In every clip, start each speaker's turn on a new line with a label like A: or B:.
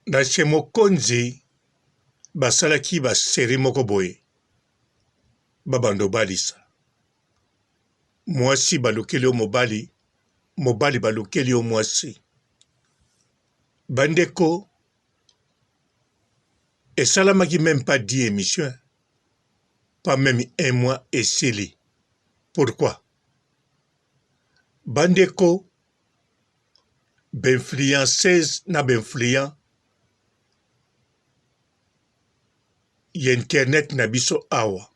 A: na chez mokonzi basalaki baseri moko boye babando balisa mwasi balukeli yo mobali mobali balukeli yo mwasi bandeko esalamaki même pas 10 émissions pas même un mois esili pourquoi bandeko b'influenceuse na b'influent ya internet na biso awa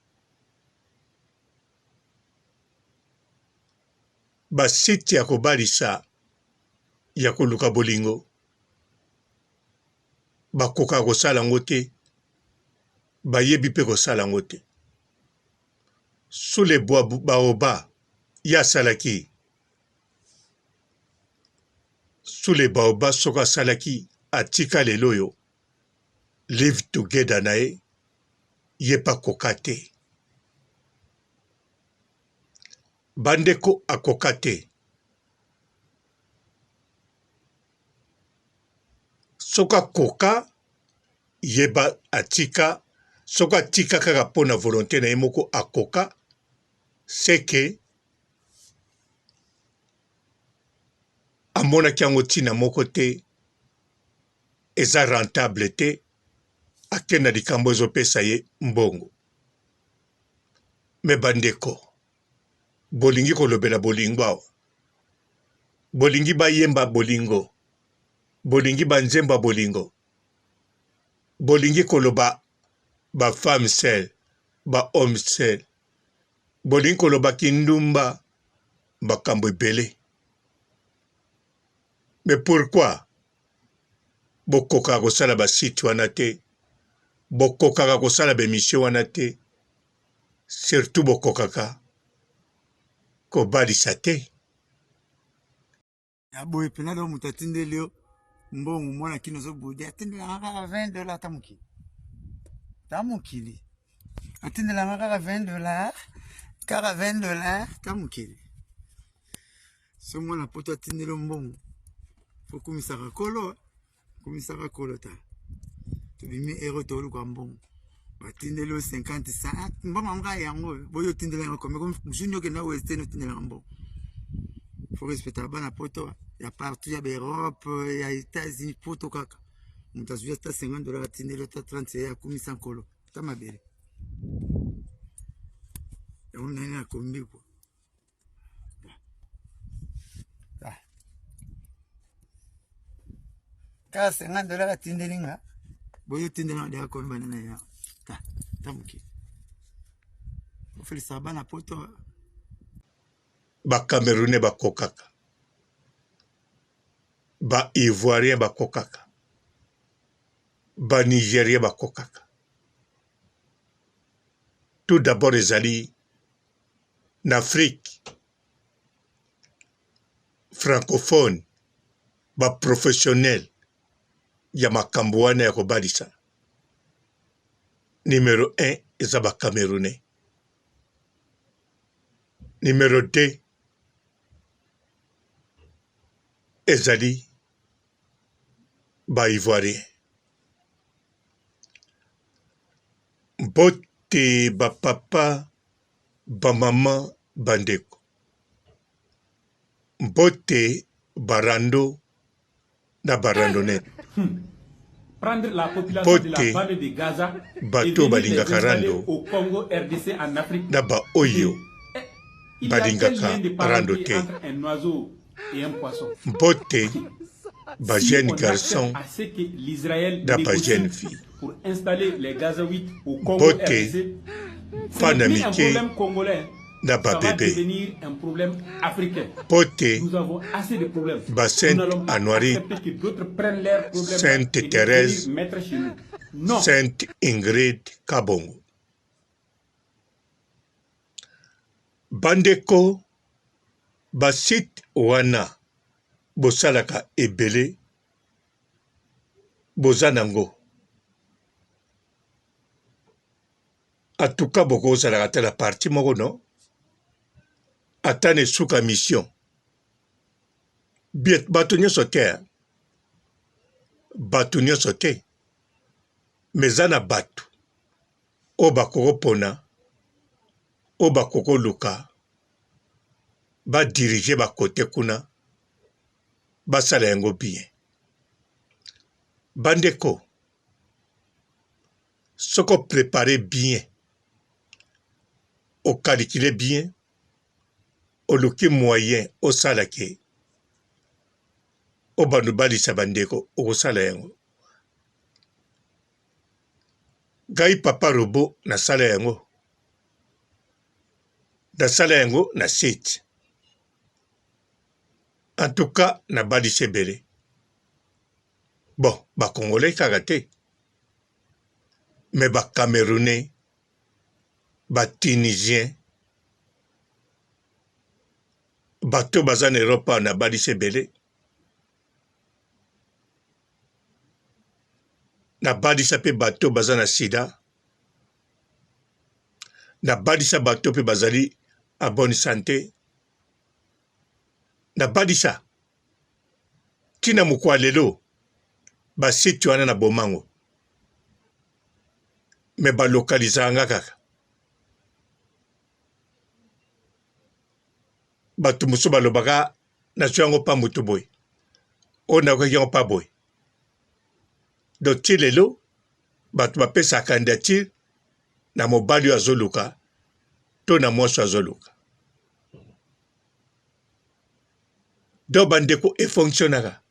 A: basite ya kobalisa ya koluka bolingo bakoka kosala yango te bayebi mpe kosala yango te sule baoba ye asalaki sule baoba soki asalaki atika lelo oyo live together na ye ye pa koka te bandeko akoka te soki akoka yeba atika soki atika kaka mpo na volonté na ye moko akoka seke amonaki yango ntina moko te eza rentable te akende na likambo ezopesa ye mbongo me bandeko bolingi kolobela bolingo awa bolingi bayemba bolingo bolingi banzemba bolingo bolingi koloba bafemme sel bahomme sel bolingi koloba kindumba makambo ebele mais pourquoi bokokaka kosala basite wana te bokokaka kosala bemission wana te surtout bokokaka kobalisa te
B: ya boye pena do moto atindeli yo mbongo mwana kino ozobudi atindelanga kaka $20 ta mokili atindelanga kaka $20 kaka $20 ta mokili so mwana poto atindeli mbongo fokumisaka kolo ta tobimi ero toluka mbongo batindeli 50 cents mbongo nga yango boyo otindelanga kome mosuni okenda western otindelanga mbongo faut respecter bana poto ya partout ya Europe ya États-Unis poto kaka mutu azwi ata $50 atindeli ata 30 ya kumisa nkolo ta mabele yango nani akombi po kaka $50 atindeli nga boyo otindelanga deka komi banana ya ta moki ofelisa bana poto
A: bacamerounais bakokaka baivoirien bakokaka banigérien bakokaka tout d'abord ezali na Afrique francophone baprofessionnel ya makambo wana ya kobalisa numéro 1 eza bacamerounais numéro 2 ezali baivoirien mbote bapapa bamama bandeko mbote barando na barandonete
C: prendre la population de la bande de Gaza
A: bato balingaka rando
C: au Congo RDC en Afrique
A: na baoyo balingaka rando te
C: un oiseau et un poisson.
A: Mbote ba jeune garçon na ba jeune fille
C: pour installer les Gazaouites au Congo RDC,
A: fana
C: c'est un
A: mike
C: problème congolais.
A: na ba
C: Ça va
A: bébé
C: devenir un problème africain.
A: Pote
C: Nous avons assez de problèmes.
A: ba Sainte Anoiri,
C: Que d'autres prennent leurs problèmes
A: Sainte
C: et
A: Thérèse,
C: mettre chez nous. Non.
A: Sainte Ingrid Kabongo. Bandeko basit wana bosalaka ebele bozanango. Atuka boko osalaka te la parti moko no. Atane suka mission. Biet bato nyonso te. bato nyonso te me eza na bato oyo bakokopona oyo bakokoluka badirige bakote kuna basala yango bien. Bandeko soki oprépare bien okalikile bien oluki moyen osala ke oyo bandu balisa bandeko okosala yango. Ngai papa Robo nasala yango na site. En tout cas nabalisi ebele. Bon, bakongolais kaka te me bakamerounais batunisien bato baza na Europe nabalisi ebele. Nabalisa mpe bato baza na sida, nabalisa bato mpe bazali a bonne santé, nabalisa tina mokwa lelo basiti wana na bomango me balokalizanga kaka. Bato mosusu balobaka nazwi yango pa motu boye oyo nakoki yango pa boye. Donc ti lelo bato bapesa candidature na mobali oyo azoluka to na mwasi azoluka. Donc bandeko efonctionnaka.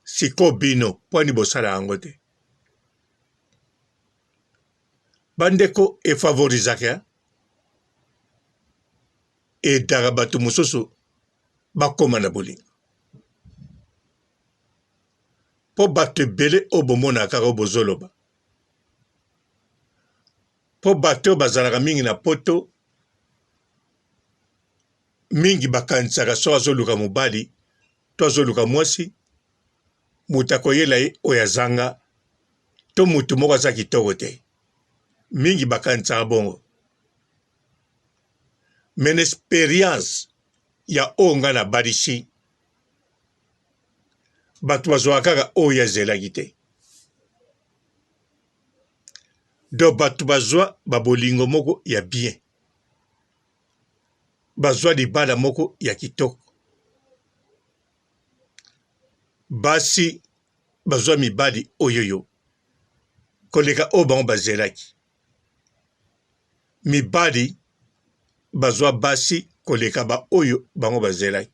A: Siko bino poni bosala yango te. Bandeko efavorizaka edaka bato mosusu bakoma na bolingo. Po bato ebele oyo bomonaka kaka oyo bozoloba. Po bato oyo bazalaka mingi na poto mingi bakanisaka so azoluka mobali to azoluka mwasi moto akoyela ye oyo azanga to moto moko aza kitoko te. Mingi bakanisaka bongo. Men expérience ya oyo nga na balisi bato bazwaka kaka oyo azelaki te. Do bato bazwa babolingo moko ya bien, bazwa libala moko ya kitoko, basi bazwa mibali oyoyo koleka oyo bango bazelaki, mibali bazwa basi koleka ba oyo bango bazelaki,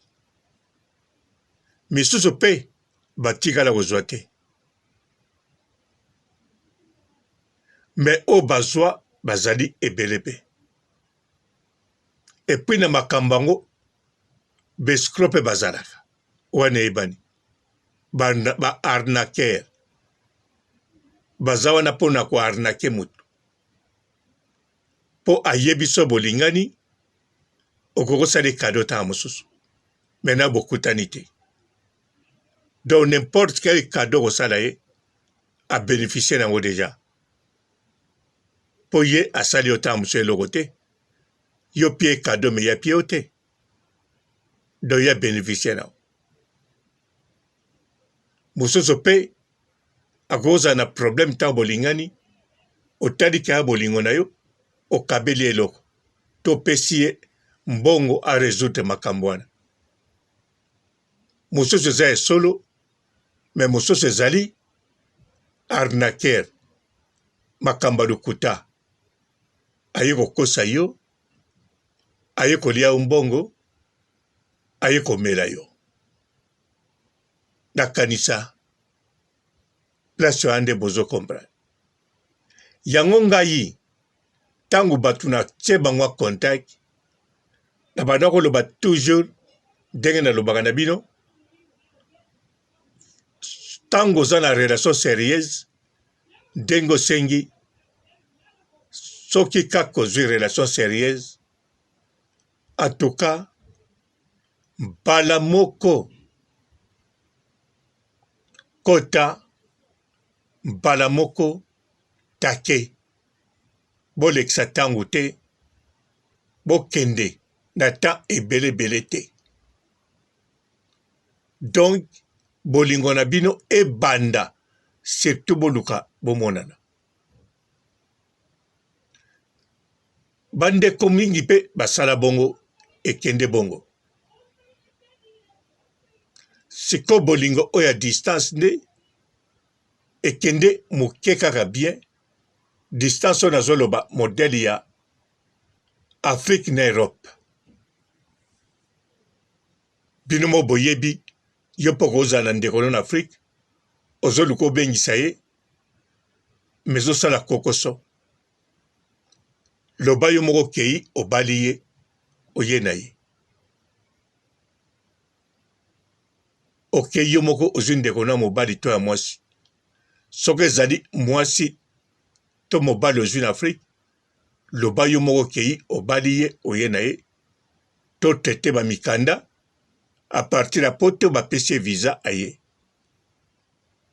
A: misusu mpe batikala kozwa te. Me oyo bazwa bazali ebele mpe. Epui na makambo yango bescro mpe bazalaka wana eyebani baarnaqueur baza wana mpona koarnake motu mpo ayebi so bolingani okokosala ekado ntango mosusu mena bokutani te. Donc n'importe quel cadeau kosala ye abénéficie nango deja mpo ye asali yo ntango mosusu eloko te, yo pie cadeau me ya pie yo te, donc ye abénéficie nango. Mosusu mpe akozala na problème ntango bolingani otali kaka bolingo na yo okabeli eloko to opesi ye mbongo aresoudre makambo wana. Mosusu eza esolo me mosusu ezali arnaqueur, makambo ya lokuta aye kokosa yo, aye kolia yo mbongo, aye komela yo. Nakanisa place wana nde bozo comprendre. Yango ngai ntango bato na tie bango contact na banda koloba toujours ndenge nalobaka na bino, ntango oza na relation sérieuse ndenge osengi soki kaka ozwi relation sérieuse, en tout cas mbala moko kota, mbala moko take, bolekisa ntango te, bokende na temps ebele te. Donc bolingo na bino ebanda surtout boluka bomonana. Bandeko mingi pe basala bongo ekende bongo. Siko bolingo oya distance nde ekende moke kaka bien. Distance oyo nazoloba modele ya Afrique na Europe. Bino mo boyebi yo poko ozala ndeko na Afrique ozoluka obengisa ye mais osala kokoso. Loba yo moko kei obali ye oye na ye. Okei yo moko ozwi ndeko na mobali to ya mwasi. Soki ezali mwasi to mobali ozwi na Afrique, loba yo moko kei obali ye oye na ye to tete ba mikanda a partir ya poto bapesi visa aye.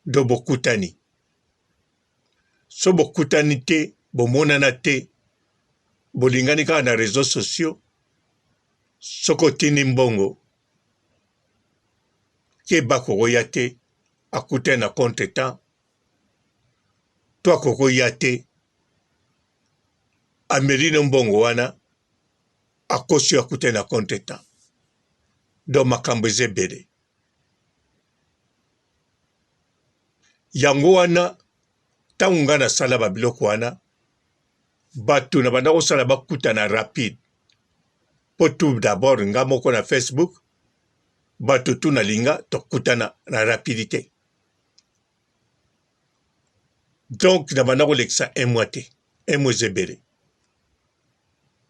A: Do bokutani. So bokutani te, bomonana te, bolingani kaka na réseaux sociaux, soko tini mbongo, ke bakoko ya te, akutani na compte temps, to akoko ya te, amerine mbongo wana, akosi akutani na compte temps. Do makambo ezebele. Yango wana, tangu na sala babiloko wana, batu na banda kosala bakutana rapide. Po tout d'abord nga moko na Facebook, batu tu na linga tokutana na rapidité. Donc na banda kolekisa un mois te, un mois ezebele.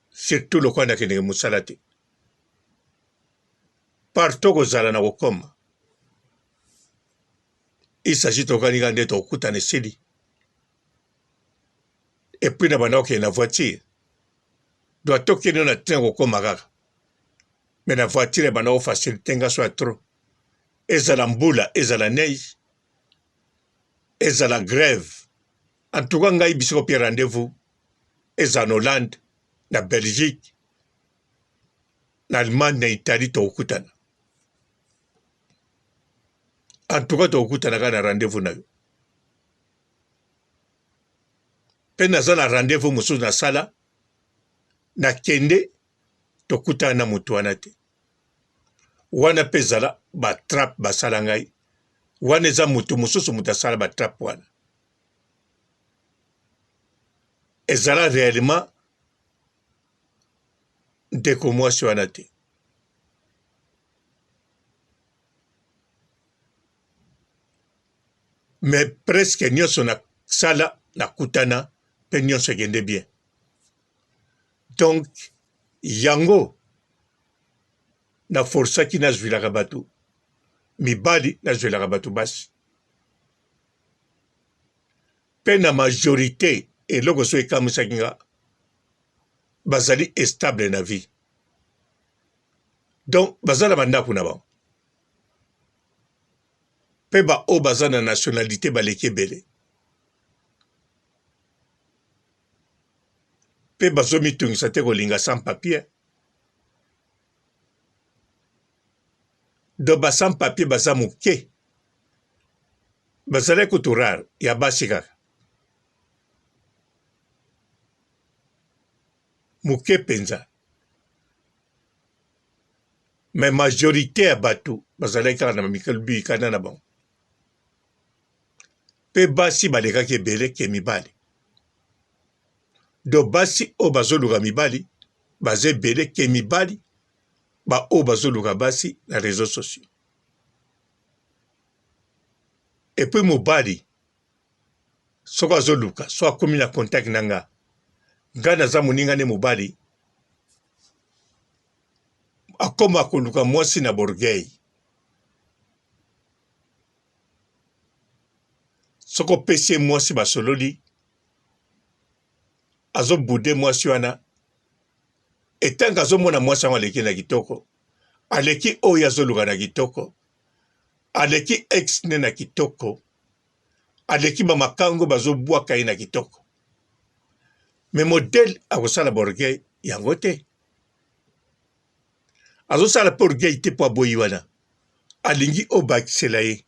A: Surtout lokwa na kende musala te. Partout kozala na kokoma. Il s'agit tokanika nde tokutana esili. Et puis na banda okende na voiture. Doit tokende na train kokoma kaka. Mais na voiture banda facilité nga soit trop. Ezala mbula, ezala neige. Ezala grève. En tout cas ngai bisoko pi rendez-vous. Ezala en Hollande, na Belgique, na Allemagne, na Italie tokutana. En tout cas tokutana ka na rendez-vous na yo. Pe nazala rendez-vous mususu na sala, na kende tokutana na mutu wana te. Wana pe zala ba trap basala ngai. Wana eza mutu mususu mutu asala ba trap wana. Ezala réellement ndeko mwasi wana te. Mais presque nyonso na sala na kutana pe nyonso egende bien. Donc yango na forsaki nazwilaka bato mibali nazwilaka bato basi. Pe na majorité eloko so ekamisaki nga bazali stable na vie. Donc bazala bandako na bango. Pe ba o baza na nationalité baleki ebele. Pe bazomitungisa te kolinga sans papier. Do ba sans papier baza moke. Bazala kutu rare ya basi kaka. Moke penza. Mais majorité ya bato bazala kaka na mikalbi kana na bango. Pe basi balekaki ebele ke mibali. Do basi o bazoluka mibali, baze ebele ke mibali, ba o bazoluka basi na réseaux sociaux. Et puis mobali, soko azoluka, so akomi na contact nanga, nga naza moninga ne mobali, akoma koluka mwasi na borgei. Soko pesi mwasi basololi, azo bude mwasi wana, etanga azo mona mwasi wana aleki na kitoko, aleki oyo azoluka na kitoko, aleki ex ne na kitoko, aleki bamakango bazo bwaka ye na kitoko. Me modele akosala borgei yango te. Azo sala borgei te po aboyi wana, alingi obakisela ye.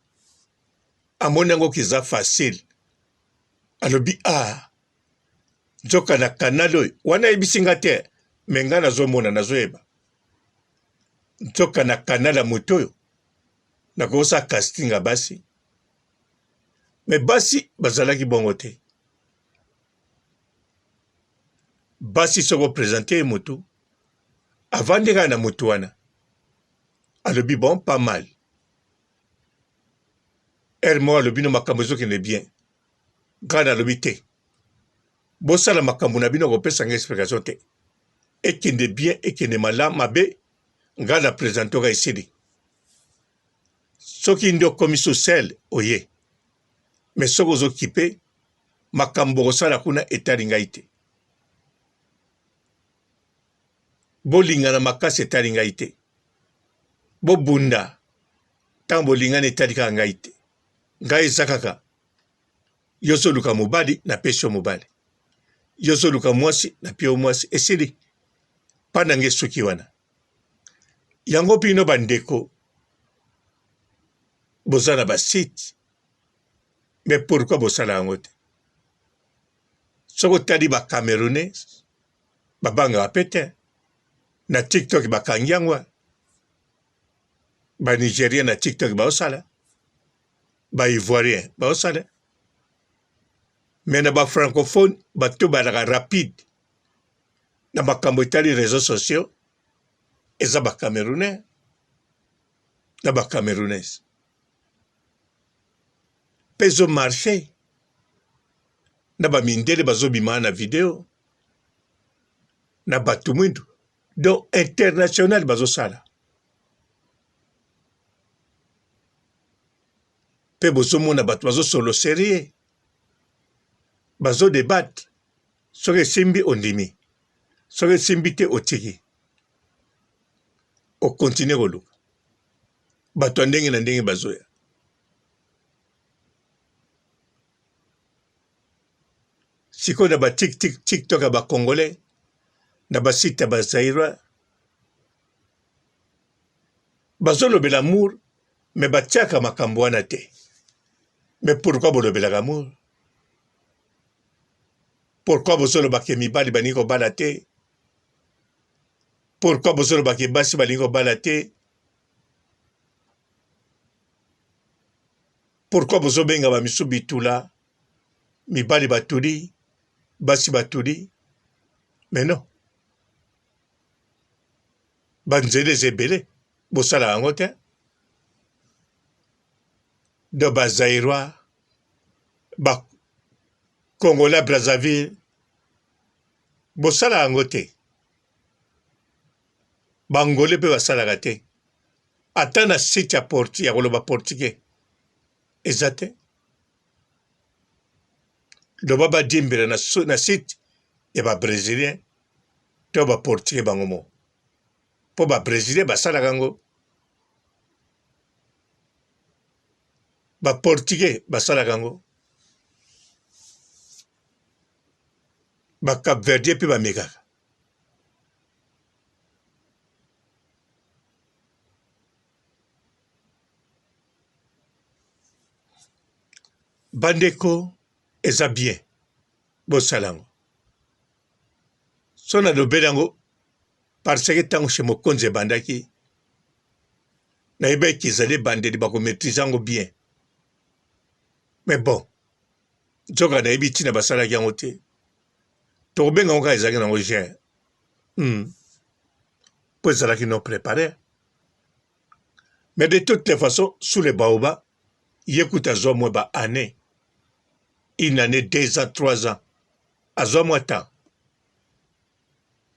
A: amoni yango kiza facile alobi nzoka na kanal oyo wana yebisi nga te me nga nazomona nazoyeba nzoka na kanal ya moto oyo nakokosa casting ya basi me basi bazalaki bongo te basi soko présente ye motu avandi kaka na motu wana alobi bon pas mal ere moko alobi no makambo ezokende bien nga nalobi te bosala makambo na bino kopesa nga explication te ekende bien ekende malamu mabe nga na présente oka esili soki ndi okomi susele oye me soki ozokipe makambo okosala kuna etali ngai te bolingana makasi etali ngai te bobunda ntango bolingana etali kaka ngai te ngai eza kaka yo soluka mobali napesi yo mobali yo soluka mwasi napi yo mwasi esili mpa na ngai suki wana yango bino bandeko boza na basite me pourkui bosala yango te soki otali bacamerounais babangaka pe te na tiktok bakangi yango banigérien na tiktok baosala baivoirien baosala me na bafrancophone bato balaka rapide na makambo etali réseaux sociaux eza bacamerounais na bacamerounais mpe ezomarche na bamindele bazobima na video na bato mwindu donc international bazosala mpe bozomona bato bazosolo serie bazodebate soki esimbi ondimi soki esimbi te otiki okontinue koluka bato ya ndenge na ndenge bazoya sikoyo na batiktok ya bacongolais na basite ya bazairwa bazolobela amour me batiaka makambo wana te me pourkui bolobelaka amour pourkui bozolobaka mibali balingi kobala te pourkui bozolobaka basi balingi kobala te pourkui bozobenga bamisu bitula mibali batuli basi batuli mais non banzela eza ebele bosala yango te do bazairwa bacongolais brazzaville bosala yango te bangolais mpe basalaka te ata na site ya koloba portugais eza te loba badimbela na site ya babrésilien to baportugais bango mo mpo babrésilien basalaka yango baportugais basalaka yango bacap verdien mpe bamekaka bandeko eza bien bosala yango so nalobeli yango parce que ntango chez mokonzi ebandaki nayebaki ezali ebandeli bakomaîtrise yango bien mais bon nzoka nayebi ntina basalaki yango te tokobenga yango kaka ezalaki nango gere mpo ezalaki non préparé mais de toutes les façons sous le baoba ye kuta azwa mwa baannée une année 2 ans 3 ans azwa mwa temps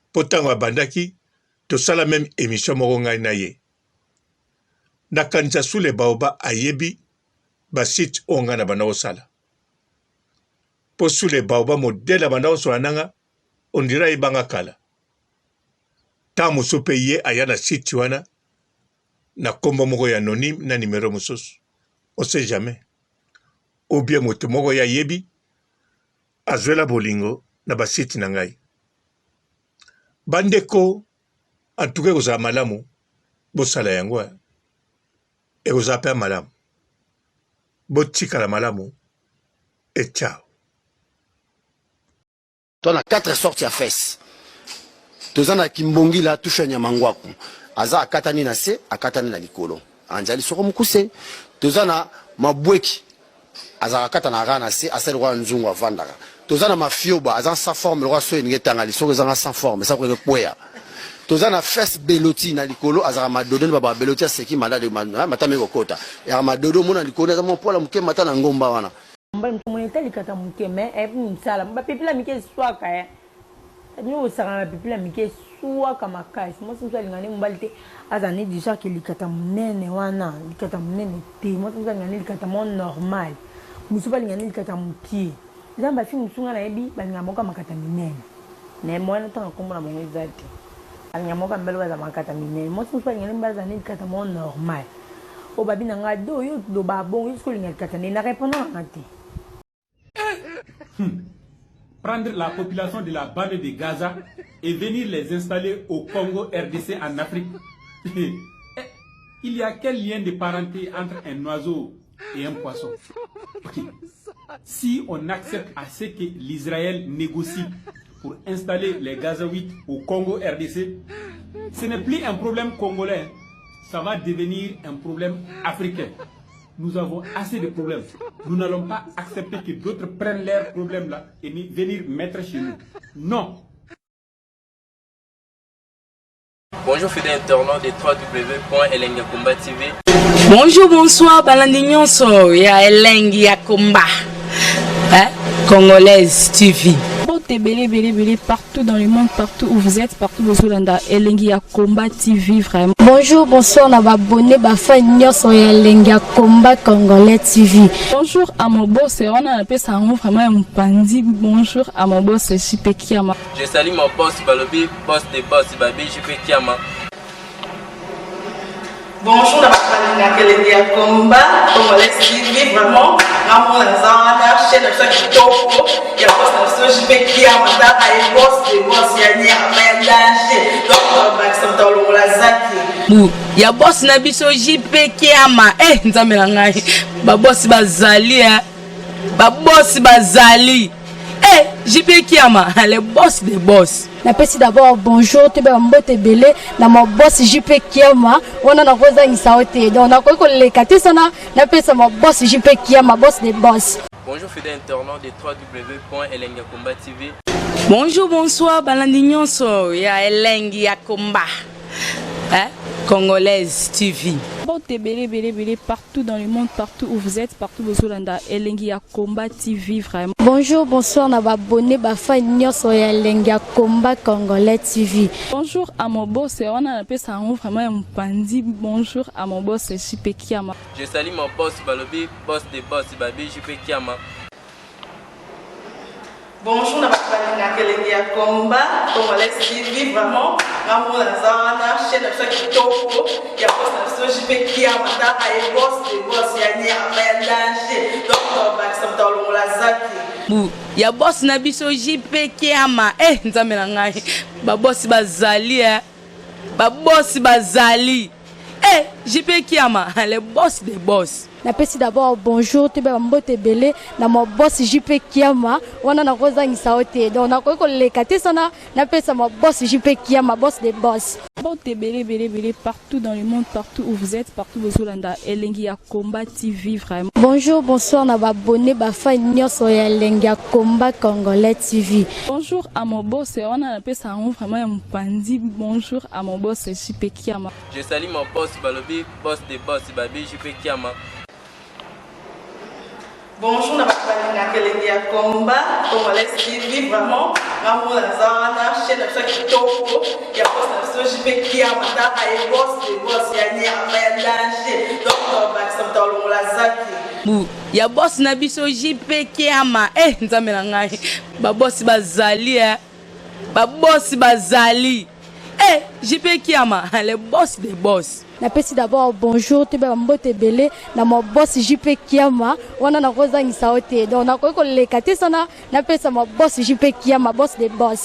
A: mpo ntango abandaki tosala meme émission moko ngai na ye nakanisa sous le baoba ayebi basite oyo ngai na banda kosala mpo sous le baoba modele ya banda kosola nanga ondira ayebanga kala ntango mosusu mpe ye aya na site wana na nkombo moko ya anonyme na nimero mosusu on sait jamais ou bien moto moko ya yebi azwela bolingo na basite na ngai bandeko antuka ekozala malamu bosala yango ekozala mpe malamu botika la malamu et ciao.
D: On a 4 sorties à fesses. Tozana kimbongi la touche nyamangwaku. Aza akatani na se, akatani na likolo. Anjali soko mukuse. Tozana mabweki. Aza akata na rana se, asel roi nzungu avandaka. Tozana mafioba, aza sans forme, le roi so ngetanga li soko zanga sans forme, ça ko kwea. Tozana fesse beloti na likolo, aza madodo baba beloti aseki malade matame kokota. Ya madodo mona likolo za mon pola muke mata na ngomba wana.
E: Mba mtumonita likata mukeme msala mba pipila mike swaka ya nyo sanga pipila mike swaka makasi mo simsa lingane mbalite azane déjà que likata munene wana likata munene te mo simsa lingane likata mon normal musuba lingane likata mukie zamba fi musunga na ebi balingamoka makata minene ne mwana tanga komona mo ezati balingamoka mbelo za makata minene mo simsa lingane mbazane likata mon normal o babina ngado yo do babon yo lingane likata ne na répondre ngati.
C: Prendre la population de la bande de Gaza et venir les installer au Congo RDC en Afrique. Il y a quel lien de parenté entre un oiseau et un poisson? Okay. Si on accepte à ce que l'Israël négocie pour installer les Gazaouites au Congo RDC, ce n'est plus un problème congolais, ça va devenir un problème africain. Nous avons assez de problèmes. Nous n'allons pas accepter que d'autres prennent leurs problèmes là et venir mettre chez nous. Non.
F: Bonjour fidèles internautes de www.elengiakomba TV.
G: Bonjour, bonsoir, Balandignon so, ya Elengi Yakomba, Congolaise TV.
H: Belé partout dans le monde, partout où vous êtes, partout où vous êtes, Elengi Yakomba TV vraiment.
I: Bonjour, bonsoir, on a abonné Bafa Nyoso ya Elengi Yakomba Congolais TV.
H: Bonjour à mon boss, on a appelé ça vraiment un pandi. Bonjour à mon boss, JP Kiama.
F: Je salue mon boss Balobi, boss de boss Babi, JP Kiama.
J: Bonjour à la Elengi Yakomba Congolais TV vraiment. Namo nazana chaîne de chaque topo ya boss na JP Kiama ta ay boss de boss ya ni amandaje donc Maxime Tolo la zaki
G: ya boss na biso JP Kiama nzambe na ngai ba boss bazali ba boss bazali JP Kiama le boss des boss.
I: Napesi d'abord bonjour te ba mbote belé na mo boss JP Kiama wana na koza ngisaote donc na ko lekati sana napesa mo boss JP Kiama boss des boss.
F: Bonjour fidèles internautes de www.elengiakomba TV.
G: Bonjour, bonsoir, Balandignon so, ya Elengi Yakomba, Congolaise TV.
H: Belé partout dans le monde, partout où vous êtes, partout où vous êtes, Elengi Yakomba TV vraiment.
I: Bonjour, bonsoir, on a abonné Bafa Nyoso ya Elengi Yakomba Congolais TV.
H: Bonjour à mon boss, on a appelé ça vraiment un pandi. Bonjour à mon boss, JP Kiama.
F: Je salue mon boss Balobi, boss de boss Babi, JP Kiama.
J: Bonjour à Elengi Yakomba Congolais TV vraiment. Namo nazana chaîne de chaque topo ya boss na JP Kiama ta ay boss de boss ya ni amandaje donc Maxime Tolo la zaki
G: ya boss na biso JP Kiama nzambe na ngai ba boss bazali ba boss bazali JP Kiama le boss des boss.
I: Napesi d'abord bonjour te ba mbote belé na mo boss JP Kiama wana na koza ngisaote donc na ko lekati sana napesa mo boss JP Kiama boss des boss.
H: Belé partout dans le monde, partout où vous êtes, partout où vous êtes, Elengi Yakomba TV vraiment.
I: Bonjour, bonsoir, on a abonné Bafa Nyoso ya Elengi Yakomba Congolais TV.
H: Bonjour à mon boss, on a appelé ça vraiment un pandi. Bonjour à mon boss, JP Kiama.
F: Je salue mon boss Balobi, boss de boss Babi, JP Kiama.
J: Bonjour à Elengi Yakomba Congolais TV vraiment. Namo nazana chaîne de chaque topo ya boss na JP Kiama ta ay boss de boss ya ni amandaje donc Maxime Tolo la zaki
G: ya boss na biso JP Kiama nzambe na ngai ba boss bazali ba boss bazali JP Kiama le boss des boss.
I: Napesi d'abord bonjour te ba mbote belé na mo boss JP Kiama wana na koza ngisaote donc na ko lekati sana napesa mo boss JP Kiama boss des boss.